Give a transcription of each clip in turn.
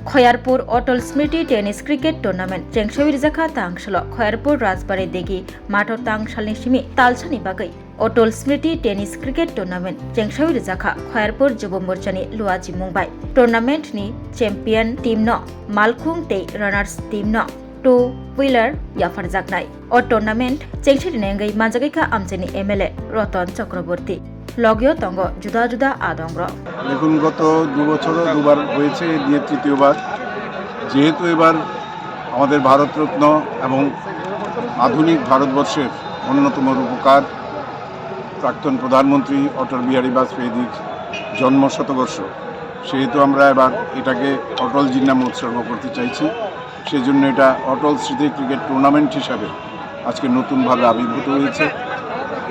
খয়ারপুর অটল স্মৃতি tennis cricket tournament চেংসাউই রিজাखा तांगसल खयारपुर Rajbari देगी माठो तांगसालनि सिमी तालसानि बागै अटल स्मृति टेनिस क्रिकेट टुर्नामेंट चेंसाउई रिजाखा खयारपुर जुब मोर्चानि लुआजि मुंबाय टुर्नामेंटनि चेम्पियन टीमनो मालखुं तै रानार्स टीमनो टू व्हीलर याफारजाकनाय ओ टुर्नामेंट चेंसाउई नेंगै माजागैखा आमचेनि एमएलए रतन चक्रवर्ती লগীয় তঙ্গ জুদা জুদা আদংর দেখুন গত 2 বছরও দুবার হয়েছে, নিয়ে তৃতীয়বার। যেহেতু এবার আমাদের ভারতরত্ন এবং আধুনিক ভারতবর্ষের অন্যতম রূপকার প্রাক্তন প্রধানমন্ত্রী অটল বিহারী বাজপেয়ীর জন্ম শতবর্ষ, সেহেতু আমরা এবার এটাকে অটলজি নামে উৎসর্গ করতে চাইছি। সেজন্য এটা অটল স্মৃতি ক্রিকেট টুর্নামেন্ট হিসাবে আজকে নতুনভাবে আবির্ভূত হয়েছে।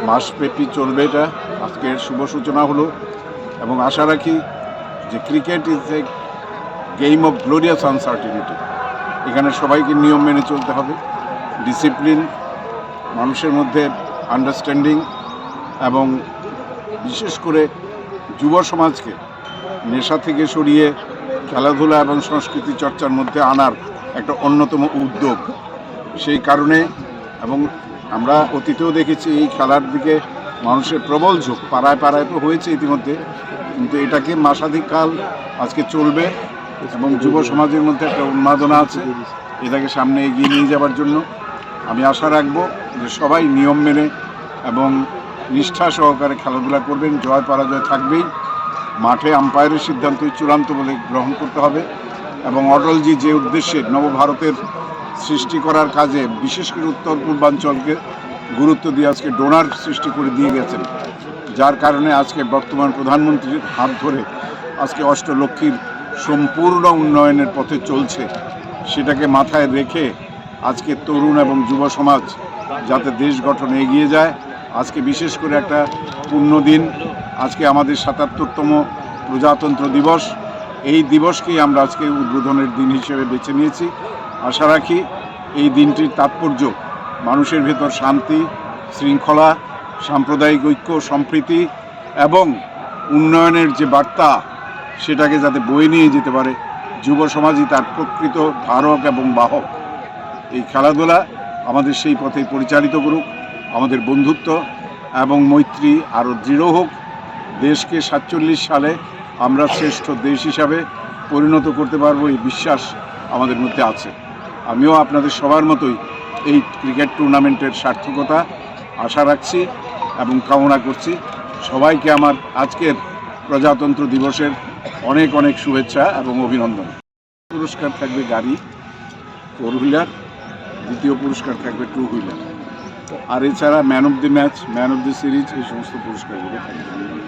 মাসব্যাপী চলবে এটা। আজকের শুভ সূচনা হলো এবং আশা রাখি যে cricket is a game of glorious uncertainty. এখানে সবাইকে নিয়ম মেনে চলতে হবে, ডিসিপ্লিন, মানুষের মধ্যে আন্ডারস্ট্যান্ডিং এবং বিশেষ করে যুব সমাজকে নেশা থেকে সরিয়ে খেলাধুলা এবং সংস্কৃতি চর্চার মধ্যে আনার একটা অন্যতম উদ্যোগ। সেই কারণে এবং আমরা অতীতেও দেখেছি এই খেলার দিকে মানুষের প্রবল ঝোঁক, পাড়ায় পাড়ায় তো হয়েছে ইতিমধ্যে, কিন্তু এটাকে মাসাধিককাল আজকে চলবে এবং যুব সমাজের মধ্যে একটা উন্মাদনা আছে। এটাকে সামনে এগিয়ে নিয়ে যাওয়ার জন্য আমি আশা রাখব যে সবাই নিয়ম মেনে এবং নিষ্ঠা সহকারে খেলাধুলা করবেন। জয় পরাজয় থাকবেই, মাঠে আম্পায়ারের সিদ্ধান্তই চূড়ান্ত বলে গ্রহণ করতে হবে এবং অটলজি যে উদ্দেশ্যে নবভারতের সৃষ্টি করার কাজে বিশেষ করে উত্তর পূর্বাঞ্চলকে গুরুত্ব দিয়ে আজকে ডোনার সৃষ্টি করে দিয়ে গেছেন, যার কারণে আজকে বর্তমান প্রধানমন্ত্রীর হাত ধরে আজকে অষ্টলক্ষীর সম্পূর্ণ উন্নয়নের পথে চলছে। সেটাকে মাথায় রেখে আজকে তরুণ এবং যুব সমাজ যাতে দেশ গঠনে এগিয়ে যায়, আজকে বিশেষ করে একটা পুণ্যদিন, আজকে আমাদের ৭৭তম প্রজাতন্ত্র দিবস। এই দিবসকেই আমরা আজকে উদ্বোধনের দিন হিসেবে বেছে নিয়েছি। আশা রাখি এই দিনটির তাৎপর্য মানুষের ভেতর শান্তি, শৃঙ্খলা, সাম্প্রদায়িক ঐক্য, সম্প্রীতি এবং উন্নয়নের যে বার্তা সেটাকে যাতে বয়ে নিয়ে যেতে পারে যুব সমাজই তার প্রকৃত ধারক এবং বাহক। এই খেলাধুলা আমাদের সেই পথে পরিচালিত করুক, আমাদের বন্ধুত্ব এবং মৈত্রী আরও দৃঢ় হোক। দেশকে ৪৭ সালে আমরা শ্রেষ্ঠ দেশ হিসাবে পরিণত করতে পারবো, এই বিশ্বাস আমাদের মধ্যে আছে। আমিও আপনাদের সবার মতোই এই ক্রিকেট টুর্নামেন্টের সার্থকতা আশা রাখছি এবং কামনা করছি। সবাইকে আমার আজকের প্রজাতন্ত্র দিবসের অনেক অনেক শুভেচ্ছা এবং অভিনন্দন। পুরস্কার থাকবে গাড়ি, 4 হুইলার, দ্বিতীয় পুরস্কার থাকবে 2 হুইলার, আর এছাড়া man of the match, man of the series, এই সমস্ত পুরস্কারগুলো থাকবে।